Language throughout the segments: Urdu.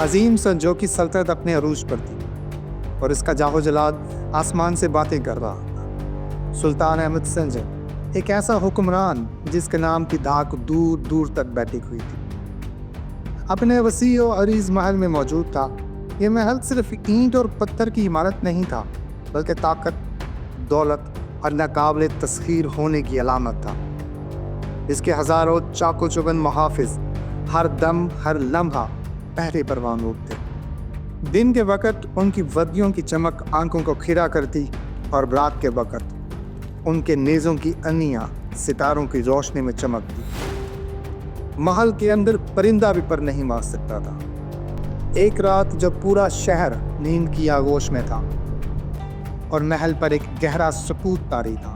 عظیم سنجو کی سلطنت اپنے عروج پر تھی اور اس کا جاہو جلال آسمان سے باتیں کر رہا تھا۔ سلطان احمد سنجر ایک ایسا حکمران جس کے نام کی دھاک دور دور تک بیٹھی ہوئی تھی، اپنے وسیع و عریض محل میں موجود تھا۔ یہ محل صرف اینٹ اور پتھر کی عمارت نہیں تھا، بلکہ طاقت، دولت اور ناقابل تسخیر ہونے کی علامت تھا۔ اس کے ہزاروں چاقو چوبند محافظ ہر دم ہر لمحہ پہرے پر مامور تھے۔ دن کے وقت ان کی وردیوں کی چمک آنکھوں کو کھیرا کرتی اور رات کے وقت ان کے نیزوں کی انیاں ستاروں کی روشنی میں چمکتی۔ محل کے اندر پرندہ بھی پر نہیں مار سکتا تھا۔ ایک رات جب پورا شہر نیند کی آغوش میں تھا اور محل پر ایک گہرا سکوت طاری تھا،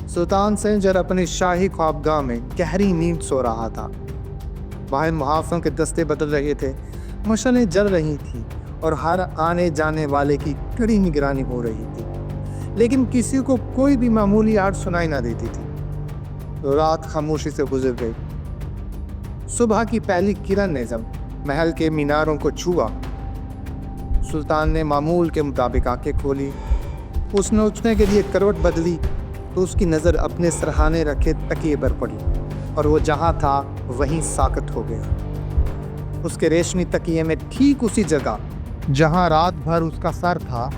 سلطان سنجر اپنی شاہی خوابگاہ میں گہری نیند سو رہا تھا۔ باہر محافظوں کے دستے بدل رہے تھے، مشعلیں جل رہی تھیں اور ہر آنے جانے والے کی کڑی نگرانی ہو رہی تھی، لیکن کسی کو کوئی بھی معمولی آہٹ سنائی نہ دیتی تھی۔ رات خاموشی سے گزر گئی۔ صبح کی پہلی کرن نے جب محل کے میناروں کو چھوا، سلطان نے معمول کے مطابق آنکھیں کھولی۔ اس نے اٹھنے کے لیے کروٹ بدلی تو اس کی نظر اپنے سرہانے رکھے تکیے پر پڑی اور وہ جہاں تھا وہیں ساکت ہو گیا۔ اس کے ریشمی تکیے میں ٹھیک اسی جگہ جہاں رات بھر اس کا سر تھا،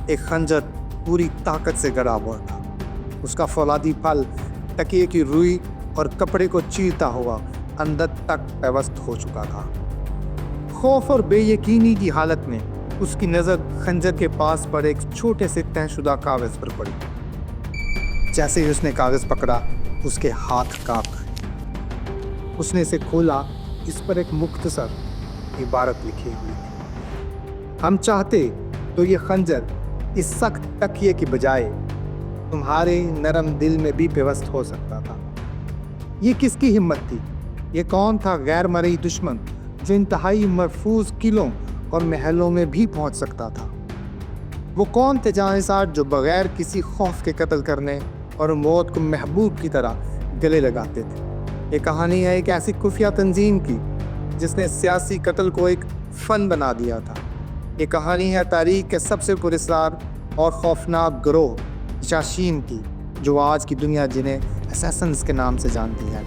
ایک خنجر پوری طاقت سے گڑا ہوا تھا۔ اس کا فولادی پھل تکیے کی روئی اور کپڑے کو چیرتا ہوا اندر تک پیوست ہو چکا تھا۔ خوف اور بے یقینی کی حالت میں اس کی نظر خنجر کے پاس پر ایک چھوٹے سے طے شدہ کاغذ پر پڑی۔ جیسے ہی اس نے کاغذ پکڑا، اس کے ہاتھ کانپ گئے۔ اس نے اسے کھولا۔ اس پر ایک مختصر عبارت لکھی ہوئی تھی: ہم چاہتے تو یہ خنجر اس سخت تکیے کی بجائے تمہارے نرم دل میں بھی پیوست ہو سکتا تھا۔ یہ کس کی ہمت تھی؟ یہ کون تھا غیر مرئی دشمن جو انتہائی محفوظ قلعوں اور محلوں میں بھی پہنچ سکتا تھا؟ وہ کون تھے جانسار جو بغیر کسی خوف کے قتل کرنے اور موت کو محبوب کی طرح گلے لگاتے تھے؟ یہ کہانی ہے ایک ایسی خفیہ تنظیم کی جس نے سیاسی قتل کو ایک فن بنا دیا تھا۔ یہ کہانی ہے تاریخ کے سب سے پراسرار اور خوفناک گروہ جاشین کی، جو آج کی دنیا جنہیں اسیسنز کے نام سے جانتی ہے۔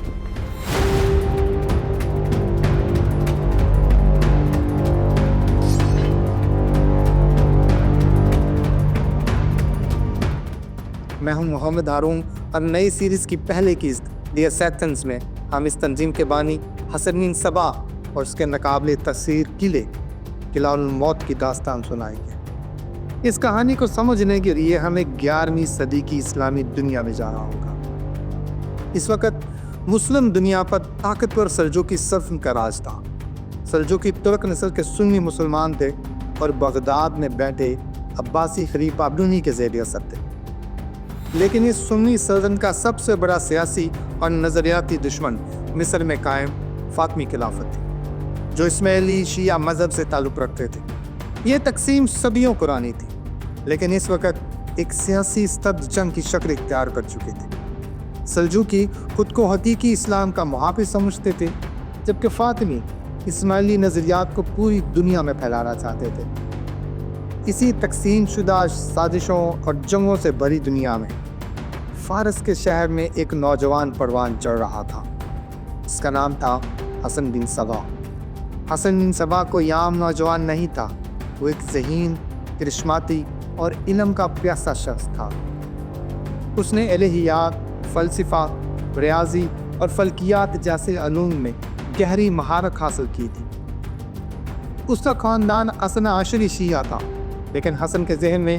میں ہوں محمد ہارون اور نئی سیریز کی پہلے قسط دی اسیسنز میں ہم اس تنظیم کے بانی حسن بن صبا اور اس کے ناقابل تسخیر قلعہ الموت کی داستان سنائیں گے۔ اس کہانی کو سمجھنے کے لیے ہمیں 11ویں صدی کی اسلامی دنیا میں جانا ہوگا۔ اس وقت مسلم دنیا پر طاقتور سلجوقی سلطنت کا راج تھا۔ سلجوقی ترک نسل کے سنی مسلمان تھے اور بغداد میں بیٹھے عباسی خلیفہ ابنونی کے زیر اثر تھے، لیکن اس سنی سلطنت کا سب سے بڑا سیاسی اور نظریاتی دشمن مصر میں قائم فاطمی خلافت تھی، جو اسماعیلی شیعہ مذہب سے تعلق رکھتے تھے۔ یہ تقسیم صدیوں پرانی تھی، لیکن اس وقت ایک سیاسی ستبد جنگ کی شکل اختیار کر چکے تھے۔ سلجوقی خود کو حقیقی اسلام کا محافظ سمجھتے تھے، جبکہ فاطمی اسماعیلی نظریات کو پوری دنیا میں پھیلانا چاہتے تھے۔ اسی تقسیم شدہ سازشوں اور جنگوں سے بھری دنیا میں فارس کے شہر میں ایک نوجوان پروان چڑھ رہا تھا۔ اس کا نام تھا حسن بن صبا۔ حسن بن صبا کوئی عام نوجوان نہیں تھا، وہ ایک ذہین، کرشماتی اور علم کا پیاسا شخص تھا۔ اس نے الہیات، فلسفہ، ریاضی اور فلکیات جیسے علوم میں گہری مہارت حاصل کی تھی۔ اس کا خاندان اثنا عشری شیعہ تھا، لیکن حسن کے ذہن میں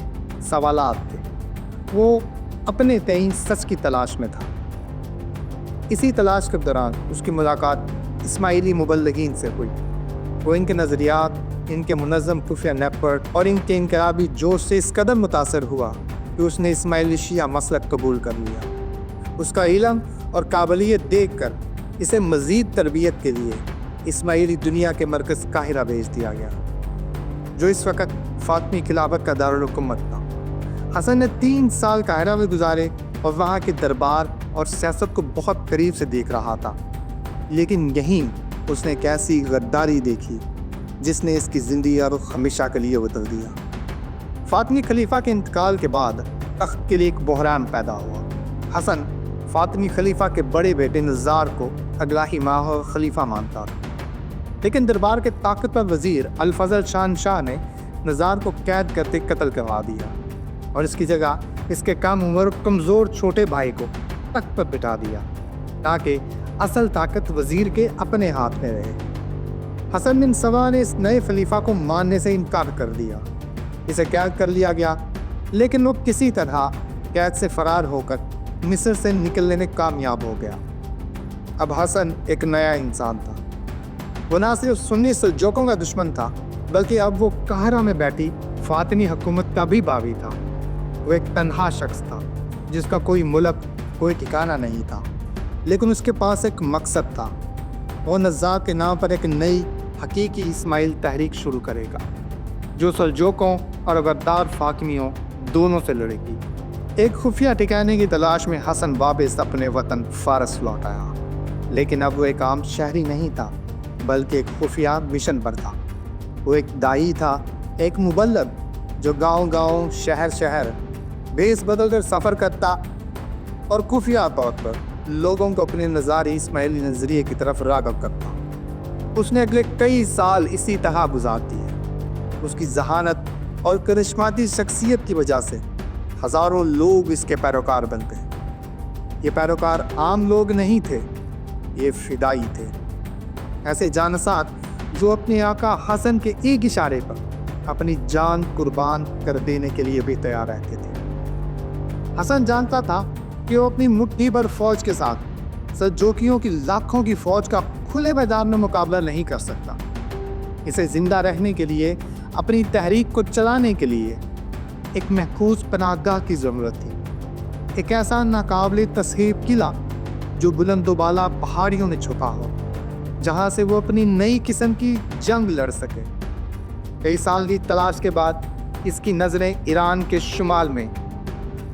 سوالات تھے۔ وہ اپنے تئیں سچ کی تلاش میں تھا۔ اسی تلاش کے دوران اس کی ملاقات اسماعیلی مبلغین سے ہوئی۔ وہ ان کے نظریات، ان کے منظم خفیہ نیٹ ورک اور ان کے انقلابی جوش سے اس قدر متاثر ہوا کہ اس نے اسماعیلی شیعہ مسلک قبول کر لیا۔ اس کا علم اور قابلیت دیکھ کر اسے مزید تربیت کے لیے اسماعیلی دنیا کے مرکز قاہرہ بھیج دیا گیا، جو اس وقت فاطمی خلافت کا دارالحکومت تھا۔ حسن نے 3 سال قاہرہ میں گزارے اور وہاں کے دربار اور سیاست کو بہت قریب سے دیکھ رہا تھا، لیکن یہیں اس نے ایک ایسی غداری دیکھی جس نے اس کی زندگی اور ہمیشہ کے لیے بدل دیا۔ فاطمی خلیفہ کے انتقال کے بعد تخت کے لیے ایک بحران پیدا ہوا۔ حسن فاطمی خلیفہ کے بڑے بیٹے نزار کو اگلا ہی ماہ خلیفہ مانتا تھا، لیکن دربار کے طاقتور وزیر الفضل شاہ نے نزار کو قید کرتے قتل کروا دیا اور اس کی جگہ اس کے کم عمر کمزور چھوٹے بھائی کو تخت پر بٹھا دیا تاکہ اصل طاقت وزیر کے اپنے ہاتھ میں رہے۔ حسن بن سبا نے اس نئے خلیفہ کو ماننے سے انکار کر دیا۔ اسے قید کر لیا گیا، لیکن وہ کسی طرح قید سے فرار ہو کر مصر سے نکلنے میں کامیاب ہو گیا۔ اب حسن ایک نیا انسان تھا۔ وہ نہ صرف سنی سلجوقوں کا دشمن تھا، بلکہ اب وہ قاہرہ میں بیٹھی فاطمی حکومت کا بھی باغی تھا۔ وہ ایک تنہا شخص تھا جس کا کوئی ملک، کوئی ٹھکانہ نہیں تھا، لیکن اس کے پاس ایک مقصد تھا۔ وہ نزار کے نام پر ایک نئی حقیقی اسماعیل تحریک شروع کرے گا جو سلجوقوں اور غدار فاطمیوں دونوں سے لڑے گی۔ ایک خفیہ ٹھکانے کی تلاش میں حسن واپس اپنے وطن فارس لوٹ آیا، لیکن اب وہ ایک عام شہری نہیں تھا بلکہ ایک خفیہ مشن پر تھا۔ وہ ایک داعی تھا، ایک مبلغ جو گاؤں گاؤں، شہر شہر بھیس بدل کر سفر کرتا اور خفیہ طور پر لوگوں کو اپنے نظاری اسماعیلی نظریے کی طرف راغب کرتا۔ اس نے اگلے کئی سال اسی طرح گزار دیے۔ اس کی ذہانت اور کرشماتی شخصیت کی وجہ سے ہزاروں لوگ اس کے پیروکار بن گئے۔ یہ پیروکار عام لوگ نہیں تھے، یہ فدائی تھے، ایسے جانسات جو اپنے آقا حسن کے ایک اشارے پر اپنی جان قربان کر دینے کے لیے بھی تیار رہتے تھے۔ حسن جانتا تھا کہ وہ اپنی مٹھی بھر فوج کے ساتھ سلجوقیوں کی لاکھوں کی فوج کا کھلے میدان میں مقابلہ نہیں کر سکتا۔ اسے زندہ رہنے کے لیے، اپنی تحریک کو چلانے کے لیے ایک محفوظ پناہ گاہ کی ضرورت تھی، ایک ایسا ناقابل تصحیح قلعہ جو بلند و بالا پہاڑیوں میں چھپا ہو، جہاں سے وہ اپنی نئی قسم کی جنگ لڑ سکے۔ کئی سال کی تلاش کے بعد اس کی نظریں ایران کے شمال میں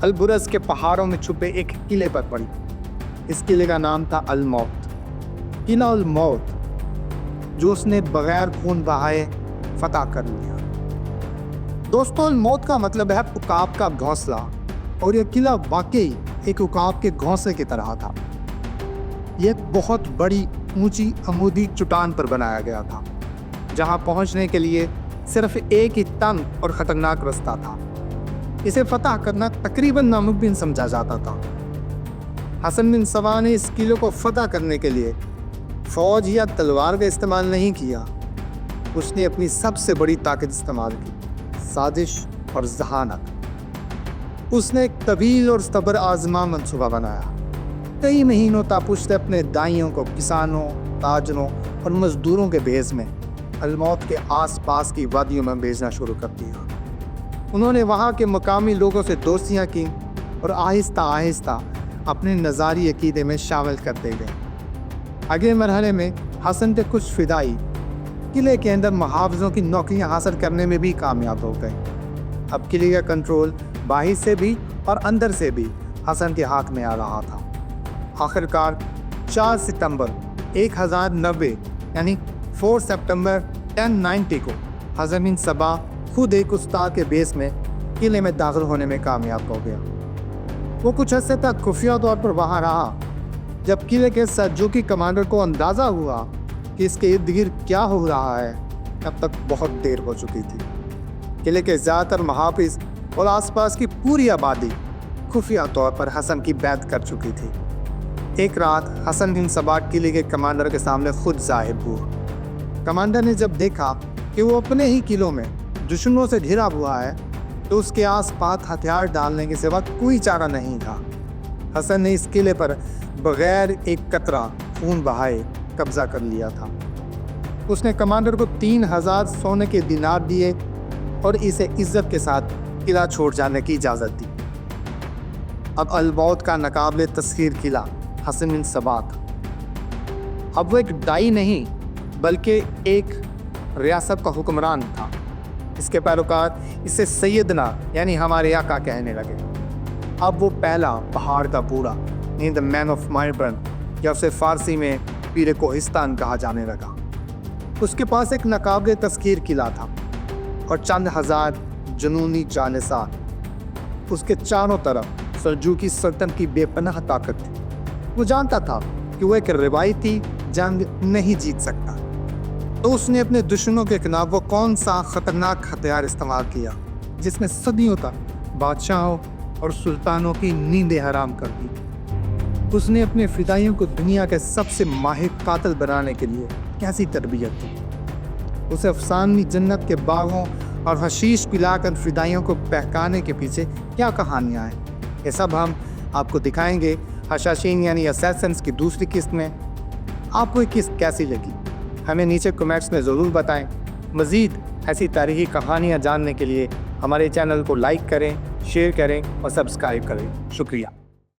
البرز کے پہاڑوں میں چھپے ایک قلعے پر پڑی۔ اس قلعے کا نام تھا الموت، قلعہ الموت، جو اس نے بغیر خون بہائے فتح کر لیا۔ دوستوں، الموت کا مطلب ہے عقاب کا گھونسلہ، اور یہ قلعہ واقعی ایک عقاب کے گھونسلے کی طرح تھا۔ یہ ایک بہت بڑی اونچی عمودی چٹان پر بنایا گیا تھا، جہاں پہنچنے کے لیے صرف ایک ہی تنگ اور خطرناک رستہ تھا۔ اسے فتح کرنا تقریباً ناممکن سمجھا جاتا تھا۔ حسن بن سبا نے اس قلعے کو فتح کرنے کے لیے فوج یا تلوار کا استعمال نہیں کیا۔ اس نے اپنی سب سے بڑی طاقت استعمال کی، سازش اور ذہانت۔ اس نے ایک طویل اور صبر آزما منصوبہ بنایا۔ کئی مہینوں تک اس نے اپنے دائیوں کو کسانوں، تاجروں اور مزدوروں کے بھیس میں الموت کے آس پاس کی وادیوں میں بھیجنا شروع کر دیا۔ انہوں نے وہاں کے مقامی لوگوں سے دوستیاں کی اور آہستہ آہستہ اپنے نظاری عقیدے میں شامل کرتے گئے۔ اگلے مرحلے میں حسن کے کچھ فدائی قلعے کے اندر محافظوں کی نوکریاں حاصل کرنے میں بھی کامیاب ہو گئے۔ اب قلعے کا کنٹرول باہر سے بھی اور اندر سے بھی حسن کے ہاتھ میں آ رہا تھا۔ آخرکار 4 ستمبر 1090 یعنی 4 سپٹمبر 1090 کو حسن بن سبا خود ایک استاد کے بیس میں قلعے میں داخل ہونے میں کامیاب ہو گیا۔ وہ کچھ عرصے تک خفیہ طور پر وہاں رہا۔ جب قلعے کے سلجوقی کمانڈر کو اندازہ ہوا کہ اس کے ارد گرد کیا ہو رہا ہے، اب تک بہت دیر ہو چکی تھی۔ قلعے کے زیادہ تر محافظ اور آس پاس کی پوری آبادی خفیہ طور پر حسن کی بیعت کر چکی تھی۔ ایک رات حسن بن سبا قلعے کے کمانڈر کے سامنے خود ظاہر ہوا۔ کمانڈر نے جب دیکھا کہ وہ اپنے ہی قلعوں میں دشمنوں سے گھرا ہوا ہے تو اس کے آس پاس ہتھیار ڈالنے کے سوا کوئی چارہ نہیں تھا۔ حسن نے اس قلعے پر بغیر ایک قطرہ خون بہائے قبضہ کر لیا تھا۔ اس نے کمانڈر کو 3000 سونے کے دینار دیے اور اسے عزت کے ساتھ قلعہ چھوڑ جانے کی اجازت دی۔ اب الموت کا ناقابل تسخیر قلعہ حسن بن سبا تھا۔ اب وہ ایک دائی نہیں بلکہ ایک ریاست کا حکمران تھا۔ اس کے پیروکار اسے سیدنا یعنی ہمارے آقا کہنے لگے۔ اب وہ پہلا پہاڑ کا بوڑھا یعنی the man of Myrburn یا اسے فارسی میں پیر کوہستان کہا جانے لگا۔ اس کے پاس ایک ناقابل تذکیر قلعہ تھا اور چند ہزار جنونی جانسار. اس کے چاروں طرف سلجوقی سلطنت کی بے پناہ طاقت تھی. وہ جانتا تھا کہ وہ ایک روایتی جنگ نہیں جیت سکتا، تو اس نے اپنے دشمنوں کے خلاف وہ کون سا خطرناک ہتھیار استعمال کیا جس نے صدیوں تک بادشاہوں اور سلطانوں کی نیندیں حرام کر دی. اس نے اپنے فدائیوں کو دنیا کے سب سے ماہر قاتل بنانے کے لیے کیسی تربیت دی. اسے افسانوی جنت کے باغوں اور حشیش پلا کر فدائیوں کو بہکانے کے پیچھے کیا کہانیاں ہیں، یہ سب ہم آپ کو دکھائیں گے حشاشین یعنی اسیسنز کی دوسری قسط میں. آپ کو یہ قسط کیسی لگی ہمیں نیچے کمنٹس میں ضرور بتائیں. مزید ایسی تاریخی کہانیاں جاننے کے لیے ہمارے چینل کو لائک کریں، شیئر کریں اور سبسکرائب کریں. شکریہ.